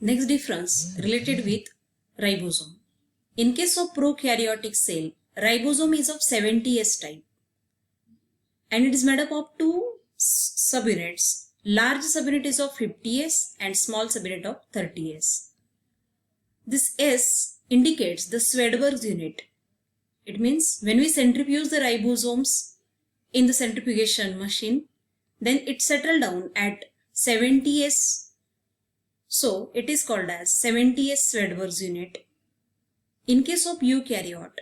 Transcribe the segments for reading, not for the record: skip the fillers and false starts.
Next difference related with ribosome. In case of prokaryotic cell, ribosome is of 70S type and it is made up of two subunits. Large subunit is of 50S and small subunit of 30S. This S indicates the Swedberg's unit. It means when we centrifuge the ribosomes in the centrifugation machine, then it settle down at 70S. So it is called as 70S Swedberg's unit. In case of eukaryote,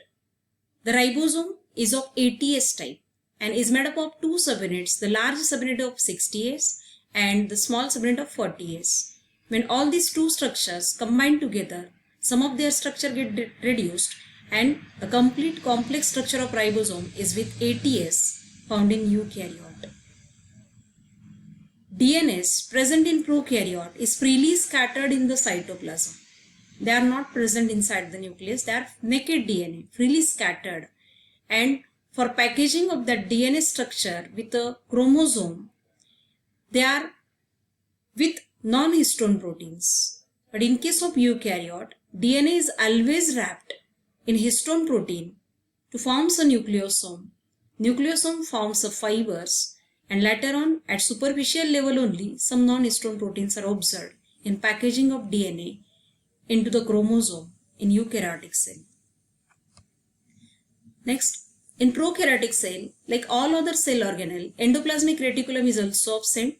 the ribosome is of 80S type and is made up of two subunits, the large subunit of 60S and the small subunit of 40S. When all these two structures combine together, some of their structure get reduced and the complete complex structure of ribosome is with 80S found in eukaryote. DNAs present in prokaryote is freely scattered in the cytoplasm. They are not present inside the nucleus. They are naked DNA, freely scattered. And for packaging of that DNA structure with a chromosome, they are with non-histone proteins. But in case of eukaryote, DNA is always wrapped in histone protein to form a nucleosome. Nucleosome forms a fibers, and later on at superficial level only some non-histone proteins are observed in packaging of DNA into the chromosome in eukaryotic cell. Next, in prokaryotic cell, like all other cell organelle, endoplasmic reticulum is also absent.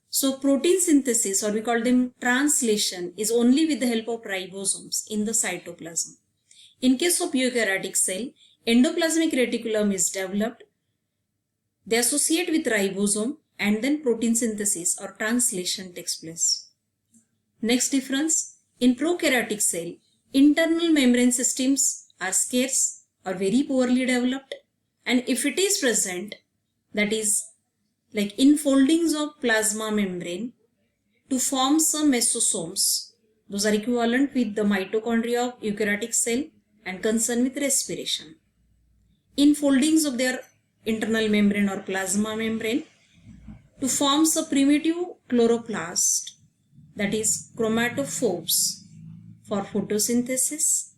So protein synthesis, or we call them translation, is only with the help of ribosomes in the cytoplasm. In case of eukaryotic cell, endoplasmic reticulum is developed. They associate with ribosome and then protein synthesis or translation takes place. Next difference, in prokaryotic cell, internal membrane systems are scarce or very poorly developed, and if it is present, that is like infoldings of plasma membrane to form some mesosomes. Those are equivalent with the mitochondria of eukaryotic cell and concerned with respiration. Infoldings of their internal membrane or plasma membrane to form a primitive chloroplast, that is chromatophores, for photosynthesis.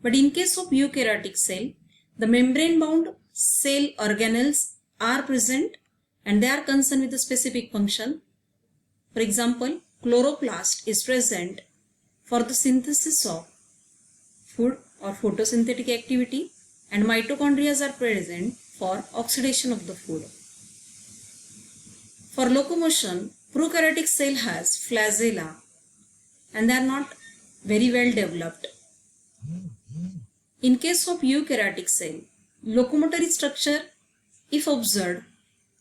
But in case of eukaryotic cell, the membrane bound cell organelles are present and they are concerned with a specific function. For example, chloroplast is present for the synthesis of food or photosynthetic activity, and mitochondria are present for oxidation of the food. For locomotion, prokaryotic cell has flagella and they are not very well developed. In case of eukaryotic cell, locomotory structure, if observed,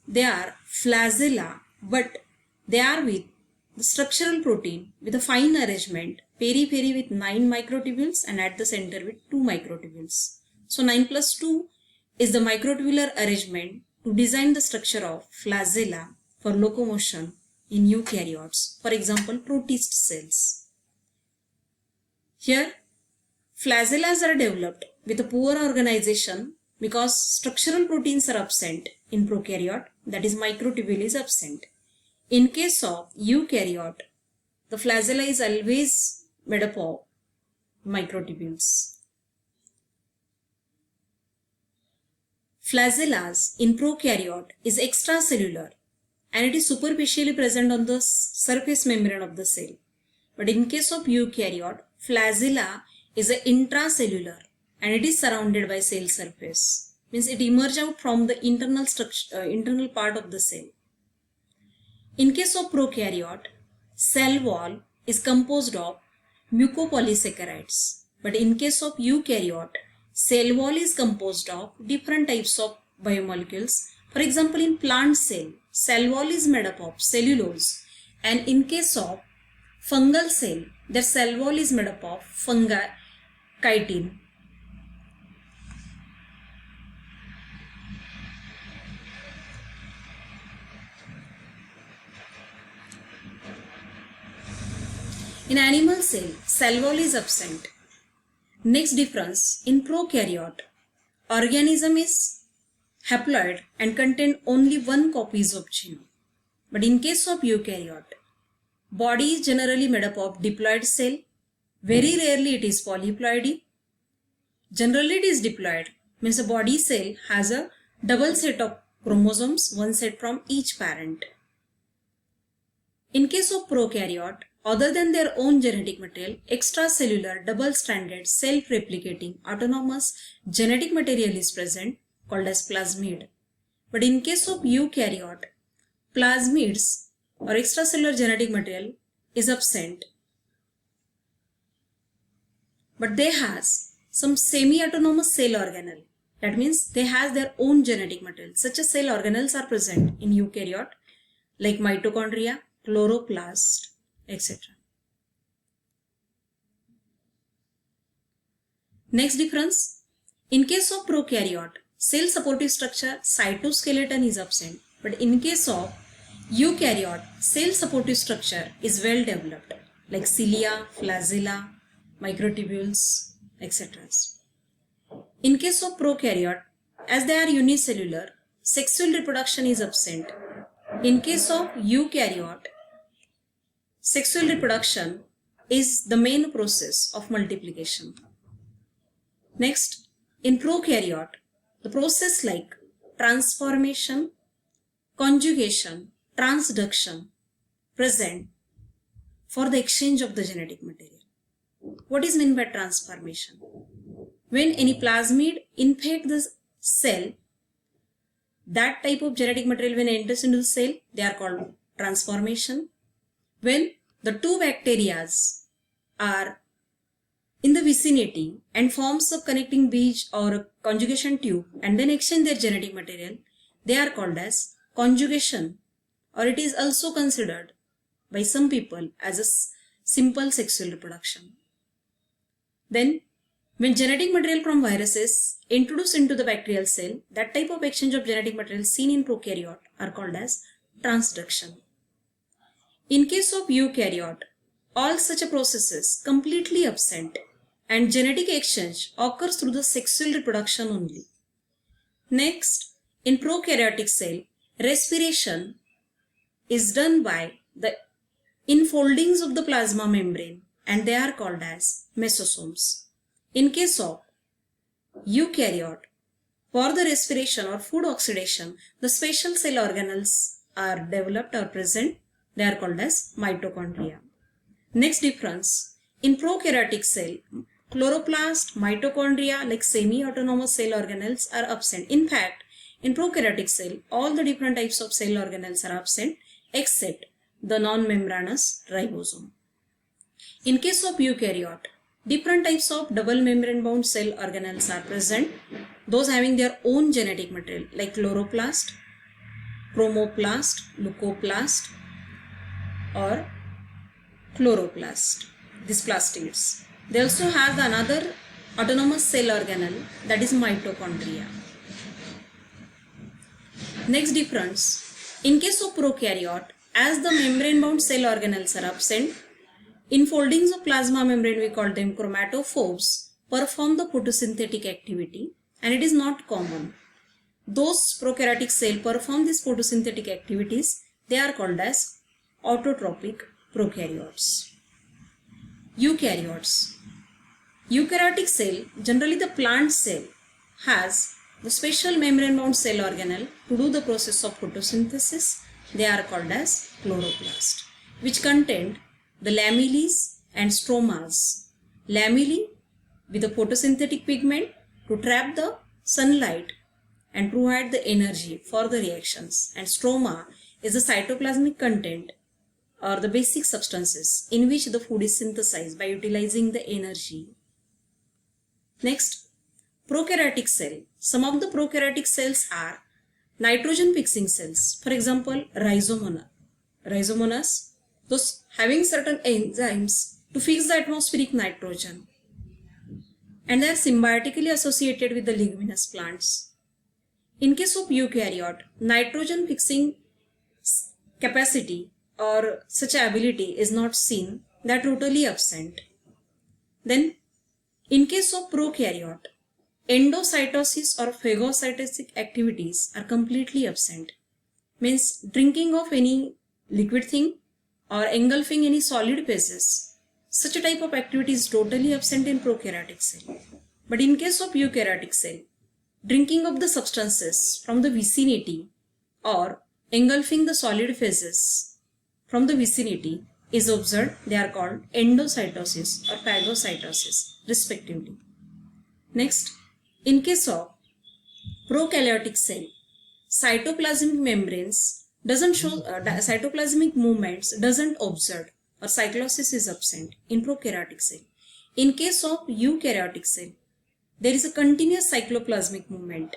they are flagella, but they are with the structural protein with a fine arrangement, periphery with 9 microtubules and at the center with 2 microtubules. So 9 plus 2 is the microtubular arrangement to design the structure of flagella for locomotion in eukaryotes, for example protist cells. Here flagellas are developed with a poor organization because structural proteins are absent in prokaryote, that is microtubule is absent. In case of eukaryote, the flagella is always made up of microtubules. Flagellas in prokaryote is extracellular and it is superficially present on the surface membrane of the cell. But in case of eukaryote, flagella is intracellular and it is surrounded by cell surface. Means it emerges out from the internal structure, internal part of the cell. In case of prokaryote, cell wall is composed of mucopolysaccharides. But in case of eukaryote, cell wall is composed of different types of biomolecules. For example, in plant cell wall is made up of cellulose, and in case of fungal cell, their cell wall is made up of chitin. In animal cell wall is absent. Next difference, in prokaryote, organism is haploid and contain only one copies of genome. But in case of eukaryote, body is generally made up of diploid cell. Very rarely it is polyploidy. Generally it is diploid, means a body cell has a double set of chromosomes, one set from each parent. In case of prokaryote, other than their own genetic material, extracellular double-stranded self-replicating autonomous genetic material is present called as plasmid. But in case of eukaryote, plasmids or extracellular genetic material is absent. But they has some semi-autonomous cell organelle. That means they has their own genetic material. Such a cell organelles are present in eukaryote like mitochondria, chloroplast, etc. Next difference. In case of prokaryote, cell supportive structure cytoskeleton is absent. But in case of eukaryote, cell supportive structure is well developed like cilia, flagella, microtubules, etc. In case of prokaryote, as they are unicellular, sexual reproduction is absent. In case of eukaryote, sexual reproduction is the main process of multiplication. Next, in prokaryote, the process like transformation, conjugation, transduction present for the exchange of the genetic material. What is meant by transformation? When any plasmid infect the cell, that type of genetic material when enters into the cell, they are called transformation. When the two bacteria are in the vicinity and forms a connecting bead or a conjugation tube and then exchange their genetic material, they are called as conjugation, or it is also considered by some people as a simple sexual reproduction. Then when genetic material from viruses introduced into the bacterial cell, that type of exchange of genetic material seen in prokaryote are called as transduction. In case of eukaryote, all such processes completely absent and genetic exchange occurs through the sexual reproduction only. Next, in prokaryotic cell, respiration is done by the infoldings of the plasma membrane and they are called as mesosomes. In case of eukaryote, for the respiration or food oxidation, the special cell organelles are developed or present. They are called as mitochondria. Next difference, in prokaryotic cell, chloroplast, mitochondria like semi-autonomous cell organelles are absent. In fact, in prokaryotic cell, all the different types of cell organelles are absent except the non-membranous ribosome. In case of eukaryote, different types of double membrane bound cell organelles are present, those having their own genetic material like chloroplast, chromoplast, leucoplast or chloroplast, these plastids. They also have another autonomous cell organelle, that is mitochondria. Next difference, in case of prokaryote, as the membrane bound cell organelles are absent, infoldings of plasma membrane, we call them chromatophores, perform the photosynthetic activity and it is not common. Those prokaryotic cells perform these photosynthetic activities, they are called as autotrophic prokaryotes. Eukaryotes. Eukaryotic cell, generally the plant cell, has the special membrane bound cell organelle to do the process of photosynthesis. They are called as chloroplast, which contain the lamellae and stromas. Lamellae with a photosynthetic pigment to trap the sunlight and provide the energy for the reactions, and stroma is the cytoplasmic content or the basic substances in which the food is synthesized by utilizing the energy. Next, prokaryotic cell. Some of the prokaryotic cells are nitrogen fixing cells. For example, rhizomonas, those having certain enzymes to fix the atmospheric nitrogen, and they are symbiotically associated with the leguminous plants. In case of eukaryote, nitrogen fixing capacity or such ability is not seen, they are totally absent. Then, in case of prokaryote, endocytosis or phagocytosis activities are completely absent. Means drinking of any liquid thing or engulfing any solid phases, such a type of activity is totally absent in prokaryotic cell. But in case of eukaryotic cell, drinking of the substances from the vicinity or engulfing the solid phases from the vicinity is observed. They are called endocytosis or phagocytosis respectively. Next, in case of prokaryotic cell, cytoplasmic membranes doesn't show cytoplasmic movements doesn't observed or cyclosis is absent in prokaryotic cell. In case of eukaryotic cell, there is a continuous cytoplasmic movement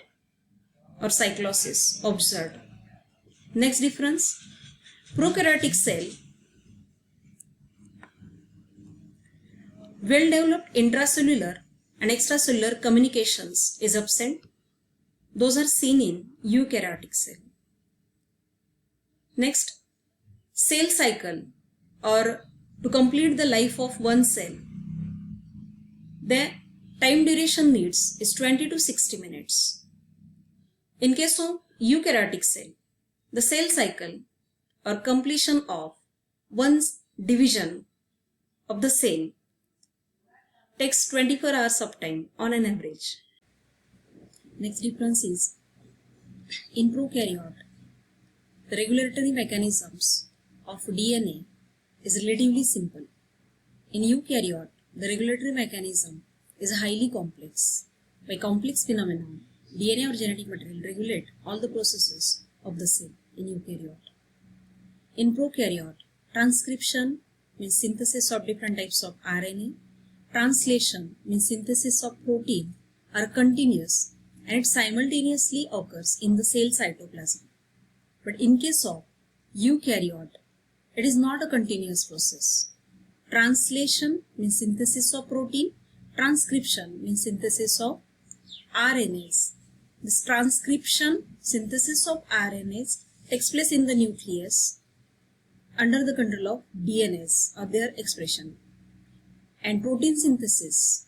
or cyclosis observed. Next difference, prokaryotic cell, well developed intracellular and extracellular communications is absent. Those are seen in eukaryotic cell. Next, cell cycle, or to complete the life of one cell, the time duration needs is 20 to 60 minutes. In case of eukaryotic cell, the cell cycle or completion of one division of the cell takes 24 hours of time on an average. Next difference is, in prokaryote, the regulatory mechanisms of DNA is relatively simple. In eukaryote, the regulatory mechanism is highly complex. By complex phenomenon, DNA or genetic material regulate all the processes of the cell in eukaryote. In prokaryote, transcription means synthesis of different types of RNA, translation means synthesis of protein are continuous and it simultaneously occurs in the cell cytoplasm. But in case of eukaryote, it is not a continuous process. Translation means synthesis of protein, transcription means synthesis of RNAs. This transcription, synthesis of RNAs takes place in the nucleus under the control of DNAs or their expression. And protein synthesis,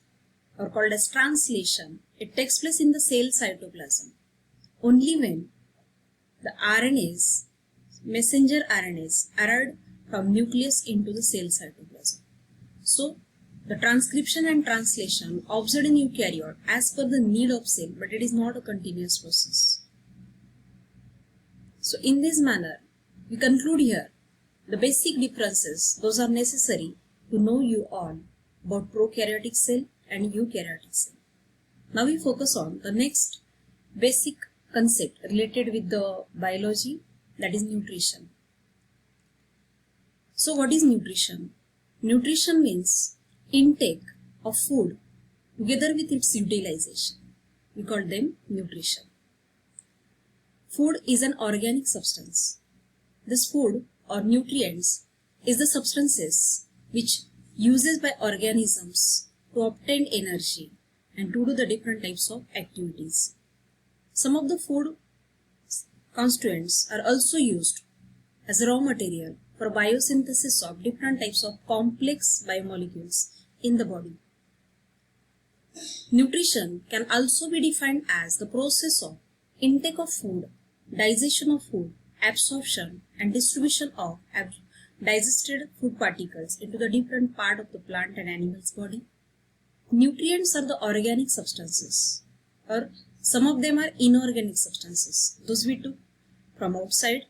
or called as translation, it takes place in the cell cytoplasm only when the RNAs, messenger RNAs, arrive from nucleus into the cell cytoplasm. So, the transcription and translation observed in eukaryote as per the need of cell, but it is not a continuous process. So, in this manner, we conclude here the basic differences. Those are necessary to know you all about prokaryotic cell and eukaryotic cell. Now we focus on the next basic concept related with the biology, that is nutrition. So what is nutrition? Nutrition means intake of food together with its utilization. We call them nutrition. Food is an organic substance. This food or nutrients is the substances which uses by organisms to obtain energy and to do the different types of activities. Some of the food constituents are also used as raw material for biosynthesis of different types of complex biomolecules in the body. Nutrition can also be defined as the process of intake of food, digestion of food, absorption and distribution of digested food particles into the different part of the plant and animal's body. Nutrients are the organic substances, or some of them are inorganic substances. Those we took from outside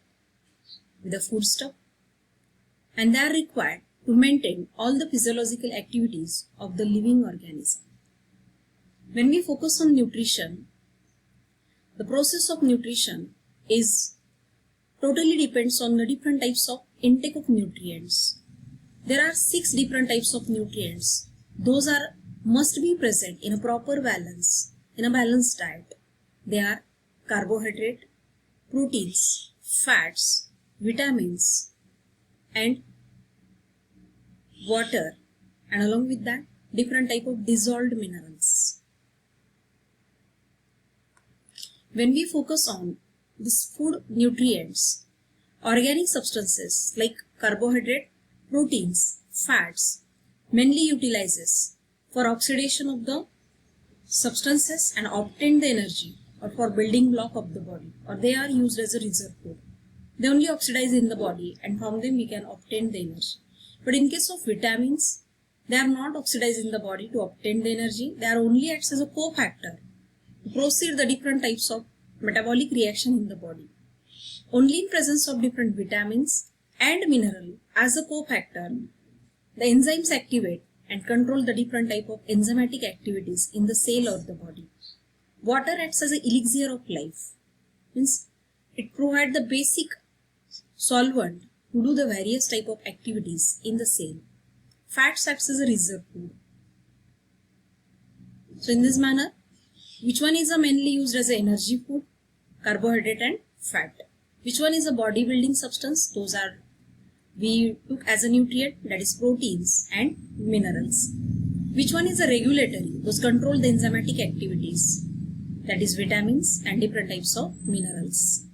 with the food stuff, and they are required to maintain all the physiological activities of the living organism. When we focus on nutrition, the process of nutrition is totally depends on the different types of intake of nutrients. There are 6 different types of nutrients. Those must be present in a proper balance, in a balanced diet. They are carbohydrate, proteins, fats, vitamins, and water, and along with that, different type of dissolved minerals. When we focus on these food nutrients, organic substances like carbohydrate, proteins, fats mainly utilizes for oxidation of the substances and obtain the energy or for building block of the body, or they are used as a reserve food. They only oxidize in the body and from them we can obtain the energy. But in case of vitamins, they are not oxidized in the body to obtain the energy. They are only acts as a cofactor to proceed the different types of metabolic reaction in the body. Only in presence of different vitamins and mineral as a cofactor, the enzymes activate and control the different type of enzymatic activities in the cell or the body. Water acts as an elixir of life. Means it provides the basic solvent to do the various type of activities in the cell. Fats acts as a reserve food. So in this manner, which one is mainly used as an energy food? Carbohydrate and fat. Which one is a body building substance? Those are we took as a nutrient, that is proteins and minerals. Which one is a regulatory? Those control the enzymatic activities, that is vitamins and different types of minerals.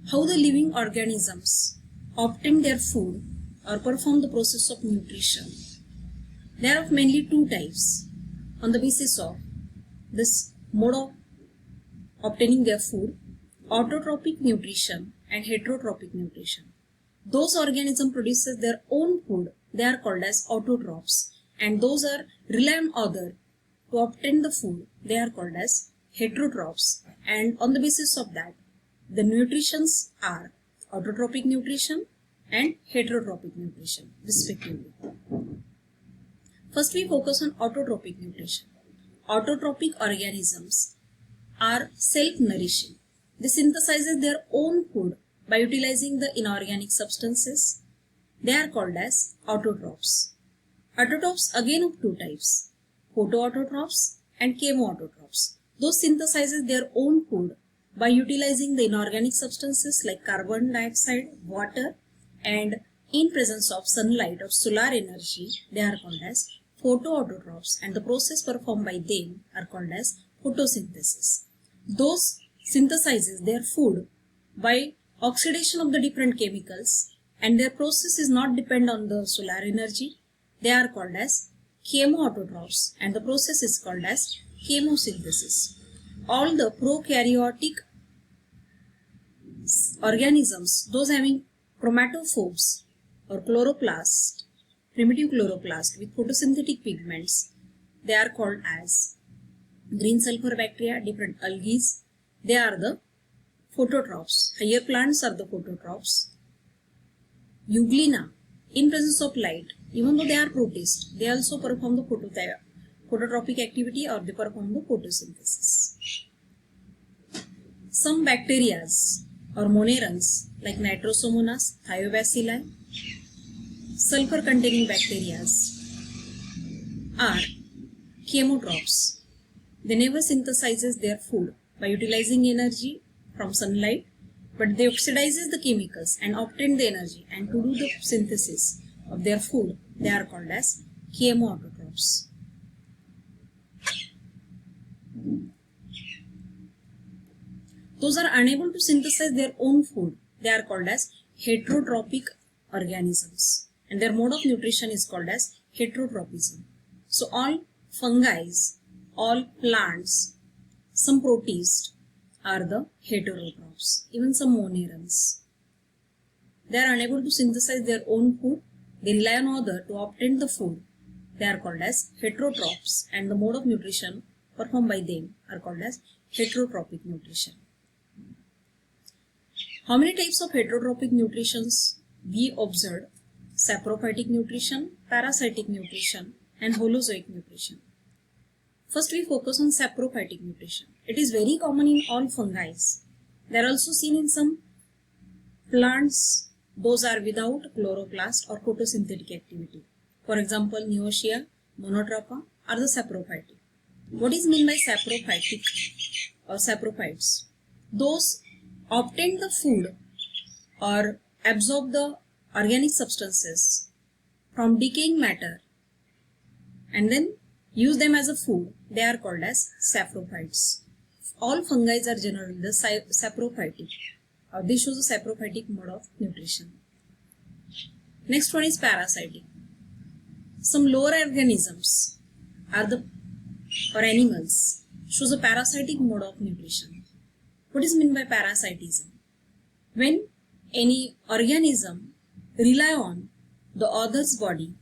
How the living organisms obtain their food or perform the process of nutrition? There are mainly two types on the basis of this mode of obtaining their food: autotrophic nutrition and heterotrophic nutrition. Those organisms produces their own food, they are called as autotrophs, and those are rely on other to obtain the food, they are called as heterotrophs. And on the basis of that, the nutritions are autotrophic nutrition and heterotrophic nutrition respectively. First we focus on autotrophic nutrition. Autotrophic organisms are self-nourishing. They synthesize their own food by utilizing the inorganic substances. They are called as autotrophs. Autotrophs again of two types: photoautotrophs and chemoautotrophs. Those synthesize their own food by utilizing the inorganic substances like carbon dioxide, water, and in presence of sunlight or solar energy, they are called as photoautotrophs, and the process performed by them are called as photosynthesis. Those synthesizes their food by oxidation of the different chemicals, and their process is not depend on the solar energy. They are called as chemoautotrophs, and the process is called as chemosynthesis. All the prokaryotic organisms, those having chromatophores or chloroplast, primitive chloroplast with photosynthetic pigments, they are called as green sulfur bacteria, different algae. They are the phototrophs. Higher plants are the phototrophs. Euglena, in presence of light, even though they are protists, they also perform the phototropic activity or they perform the photosynthesis. Some bacteria or monerans like Nitrosomonas, Thiobacilli, sulfur containing bacteria are chemotrophs. They never synthesizes their food by utilizing energy from sunlight, but they oxidizes the chemicals and obtain the energy, and to do the synthesis of their food, they are called as chemoautotrophs. Those are unable to synthesize their own food, they are called as heterotrophic organisms, and their mode of nutrition is called as heterotrophism. So all fungi, all plants, some protists are the heterotrophs, even some monerans. They are unable to synthesize their own food, they rely on other to obtain the food. They are called as heterotrophs, and the mode of nutrition performed by them are called as heterotrophic nutrition. How many types of heterotrophic nutritions we observed? Saprophytic nutrition, parasitic nutrition, and holozoic nutrition. First we focus on saprophytic nutrition. It is very common in all fungi. They are also seen in some plants. Those are without chloroplast or photosynthetic activity. For example, Neotia, Monotropa are the saprophytic. What is meant by saprophytic or saprophytes? Those obtain the food or absorb the organic substances from decaying matter and then use them as a food. They are called as saprophytes. All fungi are generally the saprophytic. This shows a saprophytic mode of nutrition. Next one is parasitic. Some lower organisms are the or animals shows a parasitic mode of nutrition. What is meant by parasitism? When any organism rely on the other's body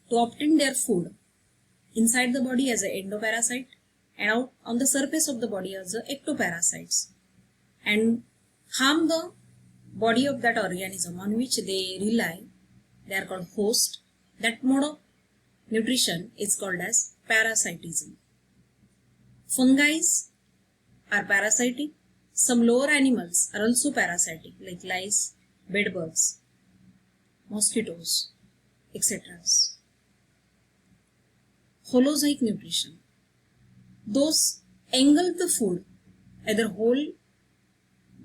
to obtain their food, inside the body as an endoparasite and out on the surface of the body as the ectoparasites, and harm the body of that organism on which they rely, they are called host. That mode of nutrition is called as parasitism. Fungi are parasitic. Some lower animals are also parasitic, like lice, bedbugs, mosquitoes, etc. Holozoic nutrition. Those engulf the food, either whole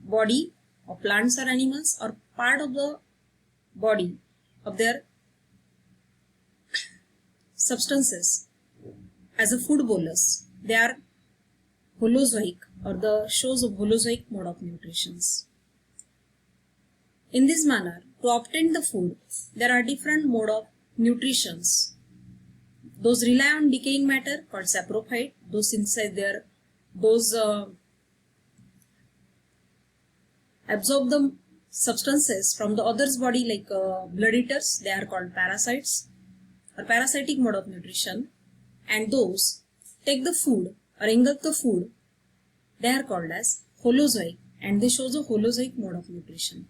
body of plants or animals or part of the body of their substances as a food bolus. They are holozoic, or the shows of holozoic mode of nutrition. In this manner, to obtain the food, there are different mode of nutritions. Those rely on decaying matter called saprophyte. Those inside there, those absorb the substances from the other's body like blood eaters. They are called parasites or parasitic mode of nutrition. And those take the food or engulf the food, they are called as holozoic, and they show the holozoic mode of nutrition.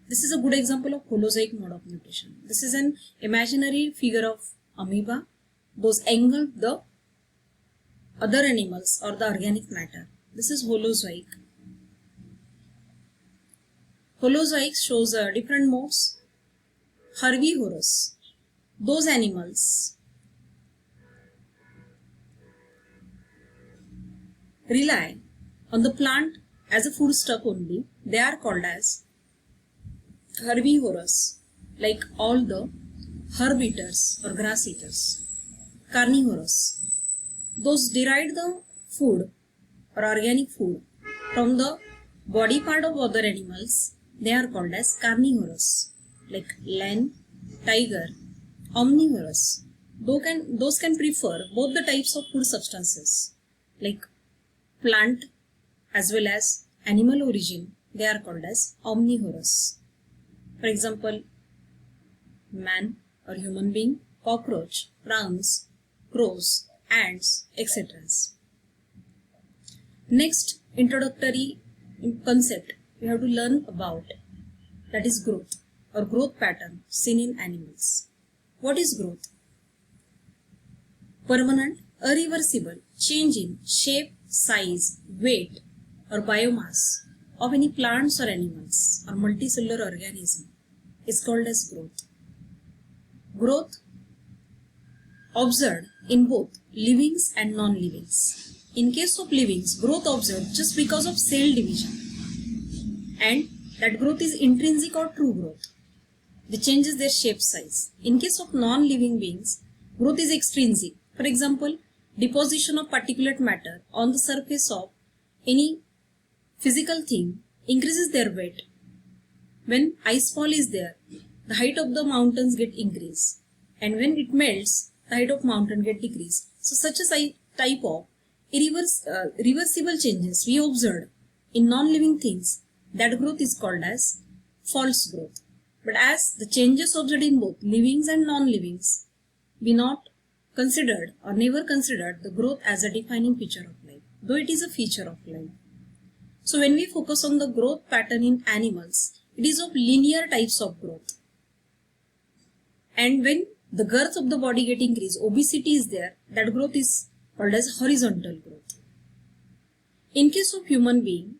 This is a good example of holozoic mode of nutrition. This is an imaginary figure of amoeba. Those engulf the other animals or the organic matter. This is holozoic. Holozoic shows different modes. Herbivorous. Those animals rely on the plant as a foodstuff only. They are called as herbivorous, like all the herb eaters or grass eaters. Carnivorous. Those derive the food or organic food from the body part of other animals. They are called as carnivorous, like lion, tiger. Omnivorous. Those can prefer both the types of food substances, like plant as well as animal origin. They are called as omnivorous. For example, man or human being, cockroach, prawns, crows, ants, etc. Next introductory concept we have to learn about, that is growth or growth pattern seen in animals. What is growth? Permanent, irreversible change in shape, size, weight or biomass of any plants or animals or multicellular organism is called as growth. Growth observed in both livings and non-livings. In case of livings, growth observed just because of cell division, and that growth is intrinsic or true growth. They changes their shape, size. In case of non-living beings, growth is extrinsic. For example, deposition of particulate matter on the surface of any physical thing increases their weight. When ice fall is there, the height of the mountains get increased, and when it melts, the height of mountain get decreased. So such a type of reversible changes we observed in non-living things, that growth is called as false growth. But as the changes observed in both livings and non-livings, we not considered or never considered the growth as a defining feature of life, though it is a feature of life. So when we focus on the growth pattern in animals, it is of linear types of growth. And when the girth of the body get increased, obesity is there, that growth is called as horizontal growth. In case of human being,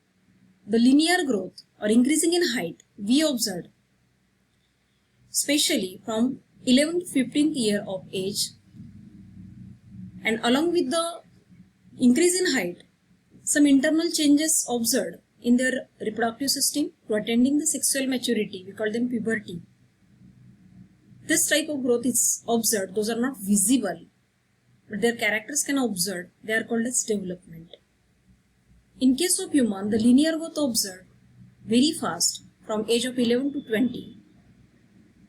the linear growth or increasing in height we observed, especially from 11th to 15th year of age, and along with the increase in height, some internal changes observed in their reproductive system to attending the sexual maturity, we call them puberty. This type of growth is observed. Those are not visible, but their characters can observe. They are called as development. In case of human, the linear growth observed very fast from age of 11 to 20.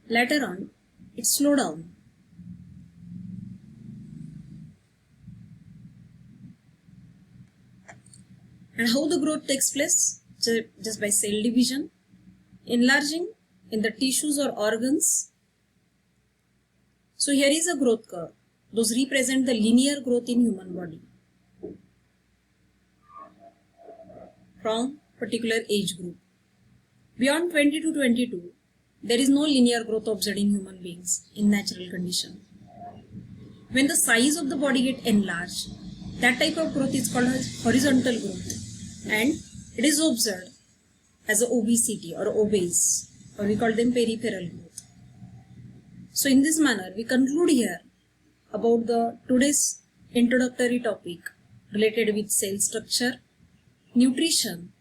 Later on, it slowed down. And how the growth takes place? just by cell division, enlarging in the tissues or organs. So here is a growth curve. Those represent the linear growth in human body from particular age group. Beyond 20 to 22, there is no linear growth observed in human beings in natural condition. When the size of the body gets enlarged, that type of growth is called as horizontal growth, and it is observed as a obesity or obese, or we call them peripheral growth. So in this manner, we conclude here about the today's introductory topic related with cell structure, nutrition,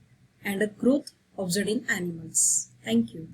and growth observed in animals. Thank you.